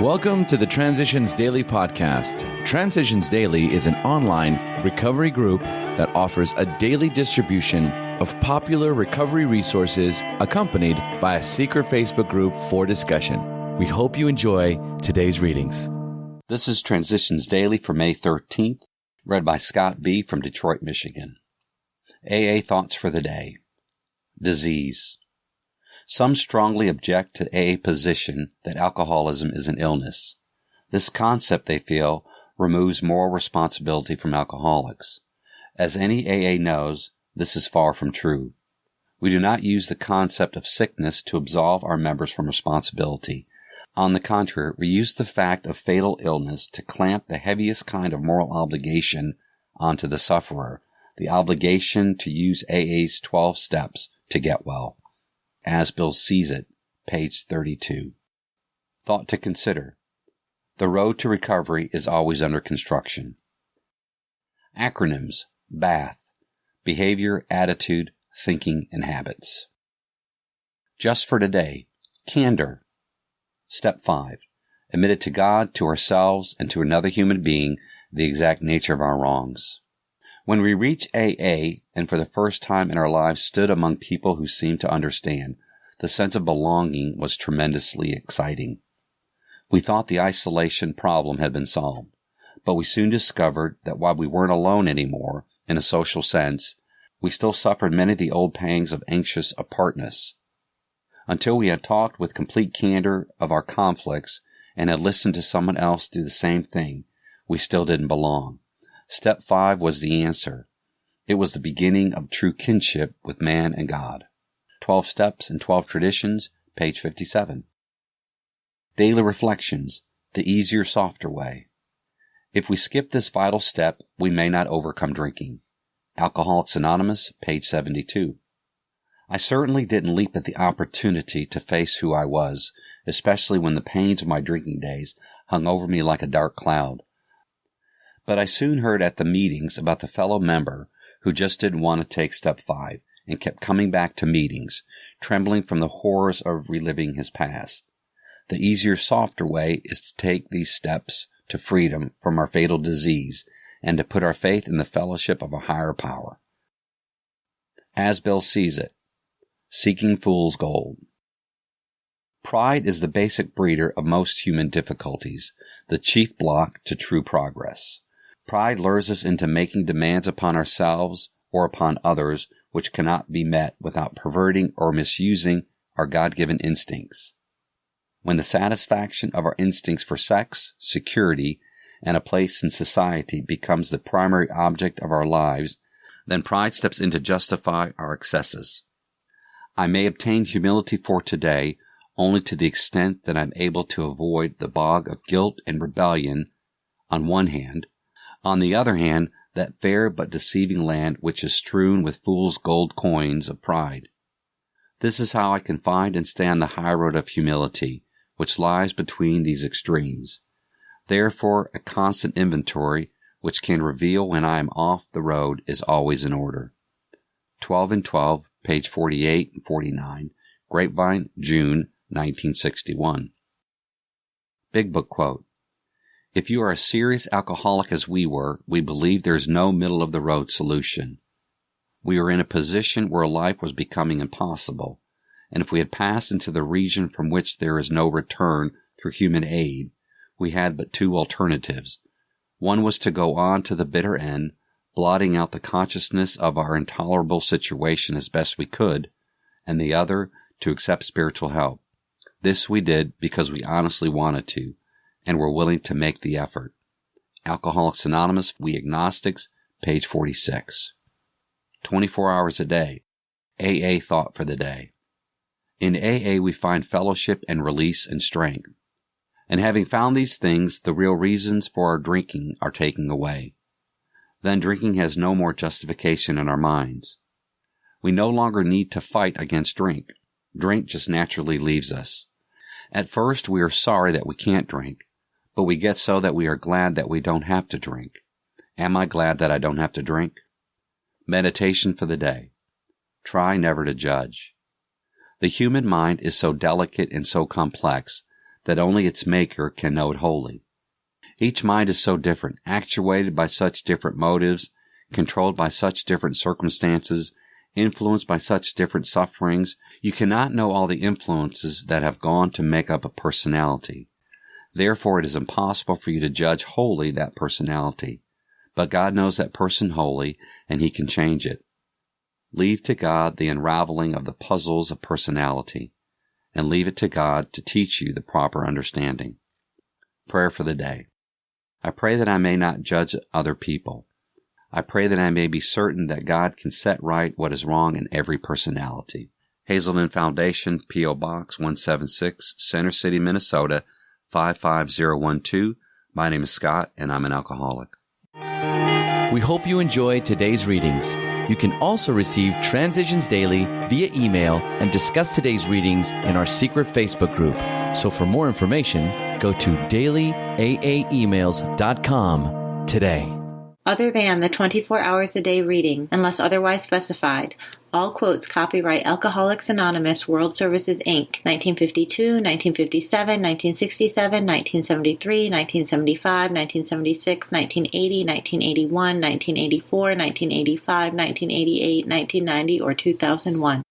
Welcome to the Transitions Daily podcast. Transitions Daily is an online recovery group that offers a daily distribution of popular recovery resources accompanied by a secret Facebook group for discussion. We hope you enjoy today's readings. This is Transitions Daily for May 13th, read by Scott B. from Detroit, Michigan. AA Thoughts for the Day. Disease. Some strongly object to the AA position that alcoholism is an illness. This concept, they feel, removes moral responsibility from alcoholics. As any AA knows, this is far from true. We do not use the concept of sickness to absolve our members from responsibility. On the contrary, we use the fact of fatal illness to clamp the heaviest kind of moral obligation onto the sufferer, the obligation to use AA's 12 steps to get well. As Bill sees it, page 32. Thought to consider. The road to recovery is always under construction. Acronyms: BATH, Behavior, Attitude, Thinking, and Habits. Just for today, candor. Step 5. Admit to God, to ourselves, and to another human being the exact nature of our wrongs. When we reached AA and for the first time in our lives stood among people who seemed to understand, the sense of belonging was tremendously exciting. We thought the isolation problem had been solved, but we soon discovered that while we weren't alone anymore, in a social sense, we still suffered many of the old pangs of anxious apartness. Until we had talked with complete candor of our conflicts and had listened to someone else do the same thing, we still didn't belong. Step 5 was the answer. It was the beginning of true kinship with man and God. 12 Steps and 12 Traditions, page 57. Daily Reflections, the easier, softer way. If we skip this vital step, we may not overcome drinking. Alcoholics Anonymous, page 72. I certainly didn't leap at the opportunity to face who I was, especially when the pains of my drinking days hung over me like a dark cloud. But I soon heard at the meetings about the fellow member who just didn't want to take step 5 and kept coming back to meetings, trembling from the horrors of reliving his past. The easier, softer way is to take these steps to freedom from our fatal disease and to put our faith in the fellowship of a higher power. As Bill sees it, seeking fool's gold. Pride is the basic breeder of most human difficulties, the chief block to true progress. Pride lures us into making demands upon ourselves or upon others which cannot be met without perverting or misusing our God-given instincts. When the satisfaction of our instincts for sex, security, and a place in society becomes the primary object of our lives, then pride steps in to justify our excesses. I may obtain humility for today only to the extent that I'm able to avoid the bog of guilt and rebellion on one hand. On the other hand, that fair but deceiving land which is strewn with fool's gold coins of pride. This is how I can find and stay on the high road of humility, which lies between these extremes. Therefore, a constant inventory which can reveal when I am off the road is always in order. 12 and 12, page 48 and 49, Grapevine, June, 1961. Big Book Quote. If you are a serious alcoholic as we were, we believe there is no middle-of-the-road solution. We were in a position where life was becoming impossible, and if we had passed into the region from which there is no return through human aid, we had but two alternatives. One was to go on to the bitter end, blotting out the consciousness of our intolerable situation as best we could, and the other, to accept spiritual help. This we did because we honestly wanted to, and were willing to make the effort. Alcoholics Anonymous, We Agnostics, page 46. 24 hours a day. AA Thought for the Day. In AA we find fellowship and release and strength. And having found these things, the real reasons for our drinking are taken away. Then drinking has no more justification in our minds. We no longer need to fight against drink. Drink just naturally leaves us. At first we are sorry that we can't drink, but we get so that we are glad that we don't have to drink. Am I glad that I don't have to drink? Meditation for the day. Try never to judge. The human mind is so delicate and so complex that only its maker can know it wholly. Each mind is so different, actuated by such different motives, controlled by such different circumstances, influenced by such different sufferings. You cannot know all the influences that have gone to make up a personality. Therefore, it is impossible for you to judge wholly that personality. But God knows that person wholly, and He can change it. Leave to God the unraveling of the puzzles of personality, and leave it to God to teach you the proper understanding. Prayer for the day. I pray that I may not judge other people. I pray that I may be certain that God can set right what is wrong in every personality. Hazelden Foundation, P.O. Box 176, Center City, Minnesota, 55012. My name is Scott, and I'm an alcoholic. We hope you enjoyed today's readings. You can also receive Transitions Daily via email and discuss today's readings in our secret Facebook group. So for more information, go to dailyaaemails.com today. Other than the 24 hours a day reading, unless otherwise specified, all quotes copyright Alcoholics Anonymous World Services, Inc., 1952, 1957, 1967, 1973, 1975, 1976, 1980, 1981, 1984, 1985, 1988, 1990, or 2001.